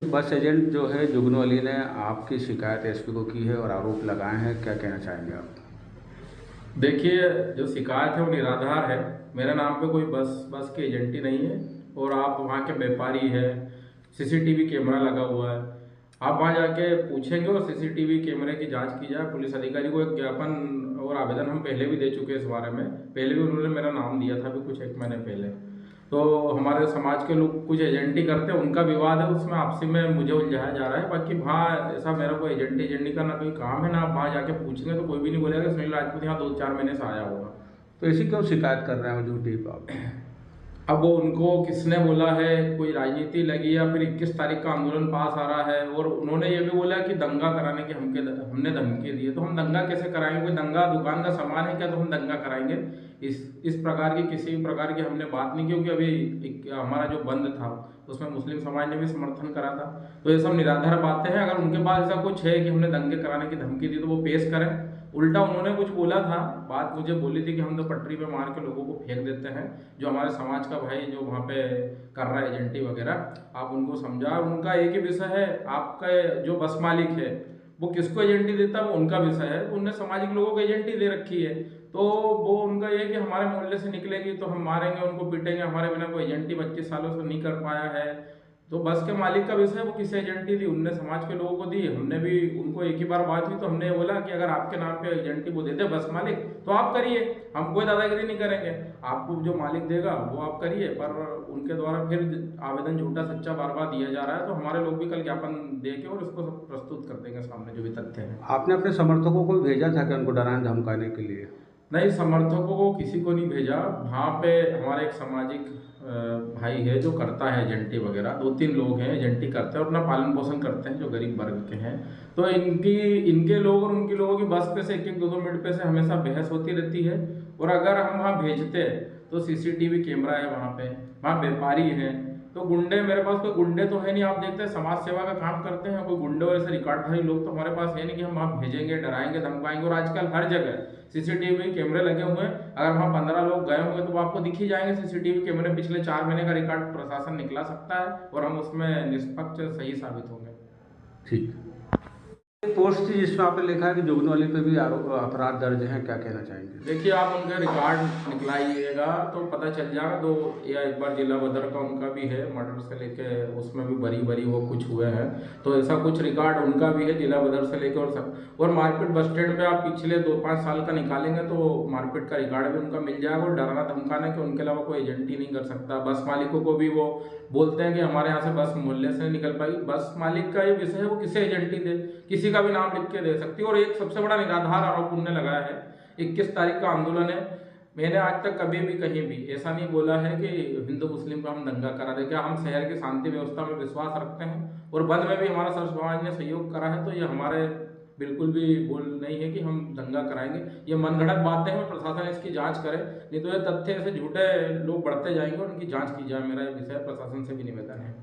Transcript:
बस एजेंट जो है जुगनू अली ने आपकी शिकायत एसपी को की है और आरोप लगाए हैं, क्या कहना चाहेंगे आप? देखिए, जो शिकायत है वो निराधार है। मेरे नाम पे कोई बस की एजेंटी नहीं है। और आप वहाँ के व्यापारी हैं, सीसीटीवी कैमरा लगा हुआ है। आप वहाँ जाके पूछेंगे और सीसीटीवी कैमरे की जांच की जाए। पुलिस अधिकारी को एक ज्ञापन और आवेदन हम पहले भी दे चुके हैं इस बारे में। पहले भी उन्होंने मेरा नाम दिया था, अभी कुछ 1 महीने पहले। तो हमारे समाज के लोग कुछ एजेंटी करते हैं, उनका विवाद है, उसमें आपसी में मुझे उलझाया जा रहा है। बाकी वहाँ ऐसा मेरा कोई एजेंटी का ना कोई काम है, ना आप वहाँ जाके पूछेंगे तो कोई भी नहीं बोलेगा कि सुनील राजपूत यहाँ 2-4 महीने से आया होगा। तो ऐसी क्यों शिकायत कर रहे हैं झूठी आप? अब वो उनको किसने बोला है, कोई राजनीति लगी या फिर 21 तारीख का आंदोलन पास आ रहा है, और उन्होंने ये भी बोला कि दंगा कराने की हमने धमकी दी है। तो हम दंगा कैसे कराएंगे? कोई दंगा दुकान का सामान है क्या तो हम दंगा कराएंगे? इस प्रकार की किसी भी प्रकार की हमने बात नहीं की, क्योंकि अभी हमारा जो बंद था उसमें मुस्लिम समाज ने भी समर्थन करा था। तो ये सब निराधार बातें हैं। अगर उनके पास ऐसा कुछ है कि हमने दंगे कराने की धमकी दी तो वो पेश करें। उल्टा उन्होंने कुछ बोला था, बात मुझे बोली थी कि हम तो पटरी पे मार के लोगों को फेंक देते हैं। जो हमारे समाज का भाई जो वहाँ पे कर रहा है एजेंटी वगैरह, आप उनको समझा। उनका एक ही विषय है, आपका जो बस मालिक है वो किसको एजेंटी देता है वो उनका विषय है। उनने सामाजिक लोगों को एजेंटी दे रखी है, तो वो उनका ये है कि हमारे मोहल्ले से निकलेगी तो हम मारेंगे उनको, पीटेंगे। हमारे बिना कोई एजेंटी 25 सालों से नहीं कर पाया है। तो बस के मालिक का विषय वो किस एजेंटी दी, उनने समाज के लोगों को दी। हमने भी उनको एक ही बार बात हुई तो हमने बोला कि अगर आपके नाम पे एजेंटी वो दे दे बस मालिक तो आप करिए, हम कोई दादागिरी नहीं करेंगे। आपको जो मालिक देगा वो आप करिए। पर उनके द्वारा फिर आवेदन झूठा सच्चा बार बार दिया जा रहा है। तो हमारे लोग भी कल ज्ञापन दे के और उसको सब प्रस्तुत कर देंगे सामने जो भी तथ्य है। आपने अपने समर्थकों को भेजा था कि उनको डराने धमकाने के लिए? नहीं, समर्थकों को किसी को नहीं भेजा। वहाँ पे हमारे एक सामाजिक भाई है जो करता है एजेंटी वगैरह, 2-3 लोग हैं एजेंटी करते हैं और अपना पालन पोषण करते हैं जो गरीब वर्ग के हैं। तो इनके लोग और उनके लोगों की बस पे से 1-1 2-2 मिनट पे से हमेशा बहस होती रहती है। और अगर हम वहाँ भेजते तो सीसीटीवी कैमरा है वहाँ पे, वहाँ व्यापारी हैं। तो गुंडे, मेरे पास कोई गुंडे तो है नहीं। आप देखते हैं समाज सेवा का काम करते हैं, कोई गुंडे और ऐसे रिकॉर्डधारी लोग तो हमारे पास है नहीं कि हम वहाँ भेजेंगे, डराएंगे, धमकाएंगे। और आजकल हर जगह सीसीटीवी कैमरे लगे हुए हैं। अगर वहाँ 15 लोग गए होंगे तो वो आपको दिख ही जाएंगे सीसीटीवी कैमरे। पिछले 4 महीने का रिकॉर्ड प्रशासन निकला सकता है और हम उसमें निष्पक्ष सही साबित होंगे। ठीक। पोस्ट थी जिसमें आपने लिखा है कि जुगनू अली पे भी आरोप अपराध दर्ज है, क्या कहना चाहेंगे? देखिए, आप उनका रिकॉर्ड निकलाइएगा तो पता चल जाएगा। तो या एक बार जिला बदर का उनका भी है, मर्डर से लेके उसमें भी बरी बरी वो कुछ हुए हैं। तो ऐसा कुछ रिकॉर्ड उनका भी है जिला बदर से लेके और सब। और मारपीट बस स्टैंड पे आप पिछले 2-5 साल का निकालेंगे तो मारपीट का रिकॉर्ड भी उनका मिल जाएगा। और डराना धमकाना कि उनके अलावा कोई एजेंटी नहीं कर सकता। बस मालिकों को भी वो बोलते हैं कि हमारे यहाँ से बस मोहल्ले से निकल पाएगी। बस मालिक का ये विषय है, वो किसे एजेंटी दे, किसी का भी नाम लिख के दे सकती है। और एक सबसे बड़ा निराधार आरोप उनने लगाया है, 21 तारीख का आंदोलन है। मैंने आज तक कभी भी कहीं भी ऐसा नहीं बोला है कि हिंदू मुस्लिम का हम दंगा करा दे। क्या हम शहर की शांति व्यवस्था में विश्वास रखते हैं और बंद में भी हमारा सर्व समाज ने सहयोग करा है। तो ये हमारे बिल्कुल भी बोल नहीं है कि हम दंगा कराएंगे। ये मनगढ़ंत बातें हैं और प्रशासन इसकी जांच करे, नहीं तो ये तथ्य ऐसे झूठे लोग बढ़ते जाएंगे और उनकी जांच की जाए। मेरा ये विषय प्रशासन से भी निवेदन है।